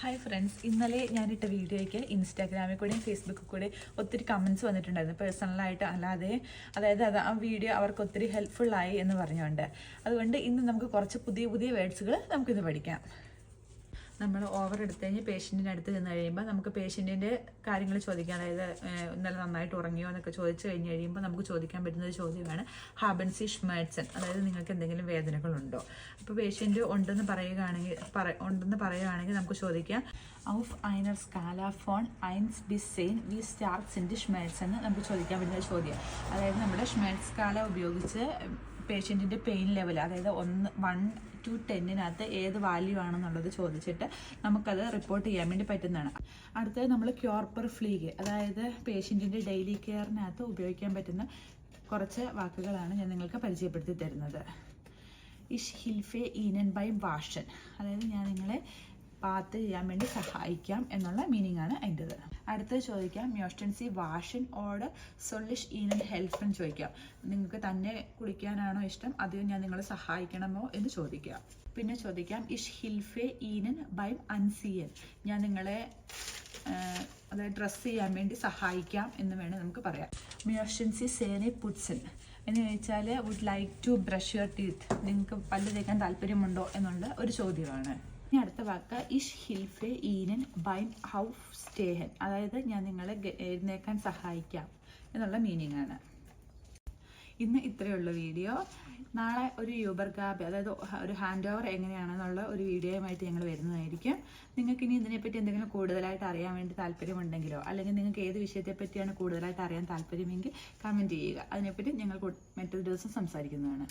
Hi friends, ഇന്നലെ ഞാനിട്ട വീഡിയോയ്ക്ക് ഇൻസ്റ്റാഗ്രാമിൽ കൂടെയും ഫേസ്ബുക്കിൽ കൂടെ ഒത്തിരി കമൻറ്റ്സ് വന്നിട്ടുണ്ടായിരുന്നു, പേഴ്സണലായിട്ട് അല്ലാതെ. അതായത് ആ വീഡിയോ അവർക്ക് ഒത്തിരി ഹെൽപ്ഫുള്ളായി എന്ന് പറഞ്ഞുകൊണ്ട്. അതുകൊണ്ട് ഇന്ന് നമുക്ക് കുറച്ച് പുതിയ പുതിയ വേർഡ്സുകൾ നമുക്കിന്ന് പഠിക്കാം. നമ്മൾ ഓവർ എടുത്തു കഴിഞ്ഞ് പേഷ്യൻറ്റിൻ്റെ അടുത്ത് ചെന്ന് കഴിയുമ്പോൾ നമുക്ക് പേഷ്യൻറ്റിൻ്റെ കാര്യങ്ങൾ ചോദിക്കാം. അതായത് ഇന്നലെ നന്നായിട്ട് ഉറങ്ങിയോ എന്നൊക്കെ ചോദിച്ചു കഴിഞ്ഞ് കഴിയുമ്പോൾ നമുക്ക് ചോദിക്കാൻ പറ്റുന്ന ഒരു ചോദ്യമാണ് ഹാബൻ സി ഷ്മേർട്സൺ. അതായത് നിങ്ങൾക്ക് എന്തെങ്കിലും വേദനകളുണ്ടോ? അപ്പോൾ പേഷ്യൻറ്റ് ഉണ്ടെന്ന് പറയുകയാണെങ്കിൽ നമുക്ക് ചോദിക്കാം ഔഫ് ഐനർ സ്കാല phone 1 bis 10 wie stark sind die Schmerzen എന്ന് നമുക്ക് ചോദിക്കാൻ പറ്റുന്ന ഒരു ചോദ്യം. അതായത് നമ്മുടെ ഷ്മേർട്സ് സ്കാല ഉപയോഗിച്ച് പേഷ്യൻറ്റിൻ്റെ പെയിൻ ലെവൽ, അതായത് 1 to 10 ഏത് വാല്യൂ ആണെന്നുള്ളത് ചോദിച്ചിട്ട് നമുക്കത് റിപ്പോർട്ട് ചെയ്യാൻ വേണ്ടി പറ്റുന്നതാണ്. അടുത്തത് നമ്മൾ ക്യൂർ പെർ ഫ്ലീഗ്, അതായത് പേഷ്യൻറ്റിൻ്റെ ഡെയിലി കെയറിനകത്ത് ഉപയോഗിക്കാൻ പറ്റുന്ന കുറച്ച് വാക്കുകളാണ് ഞാൻ നിങ്ങൾക്ക് പരിചയപ്പെടുത്തി തരുന്നത്. ഇഷ് ഹിൽഫെ ഈനൻ ബൈ വാഷൻ, അതായത് ഞാൻ നിങ്ങളെ പാത്ത് ചെയ്യാൻ വേണ്ടി സഹായിക്കാം എന്നുള്ള മീനിങ് ആണ് അതിൻ്റെത്. അടുത്തത് ചോദിക്കാം മ്യോസ്റ്റൻ സി വാഷൻ ഓർഡർ സൊല്ലിഷ് ഈനൻ ഹെൽപ്പ് എന്ന് ചോദിക്കാം. നിങ്ങൾക്ക് തന്നെ കുളിക്കാനാണോ ഇഷ്ടം, അത് ഞാൻ നിങ്ങളെ സഹായിക്കണമോ എന്ന് ചോദിക്കാം. പിന്നെ ചോദിക്കാം ഇഷ് ഹിൽഫെ ഈനൻ ബൈം അൻസിയൻ, ഞാൻ നിങ്ങളെ അതായത് ഡ്രസ്സ് ചെയ്യാൻ വേണ്ടി സഹായിക്കാം എന്ന് വേണം നമുക്ക് പറയാം. മ്യോസ്റ്റൻ സി സേനെ പുട്സൻ എന്ന് ചോദിച്ചാൽ would like to brush your teeth, നിങ്ങൾക്ക് പല്ല് തേക്കാൻ താല്പര്യമുണ്ടോ എന്നുള്ള ഒരു ചോദ്യമാണ്. ഇനി അടുത്ത വാക്ക് ഇഷ് ഹിൽഫെ ഈനൻ ബൈം ഹൗഫ് സ്റ്റേഹൻ, അതായത് ഞാൻ നിങ്ങളെ എഴുന്നേക്കാൻ സഹായിക്കാം എന്നുള്ള മീനിങ് ആണ്. ഇന്ന് ഇത്രയുള്ള വീഡിയോ. നാളെ ഒരു യൂബർ ക്യാബ്, അതായത് ഒരു ഹാൻഡ് ഓവർ എങ്ങനെയാണെന്നുള്ള ഒരു വീഡിയോയുമായിട്ട് ഞങ്ങൾ വരുന്നതായിരിക്കും. നിങ്ങൾക്ക് ഇനി ഇതിനെപ്പറ്റി എന്തെങ്കിലും കൂടുതലായിട്ട് അറിയാൻ വേണ്ടി താല്പര്യമുണ്ടെങ്കിലോ, അല്ലെങ്കിൽ നിങ്ങൾക്ക് ഏത് വിഷയത്തെപ്പറ്റിയാണ് കൂടുതലായിട്ട് അറിയാൻ താല്പര്യമെങ്കിൽ കമൻറ്റ് ചെയ്യുക. അതിനെപ്പറ്റി ഞങ്ങൾ മറ്റൊരു ദിവസം സംസാരിക്കുന്നതാണ്.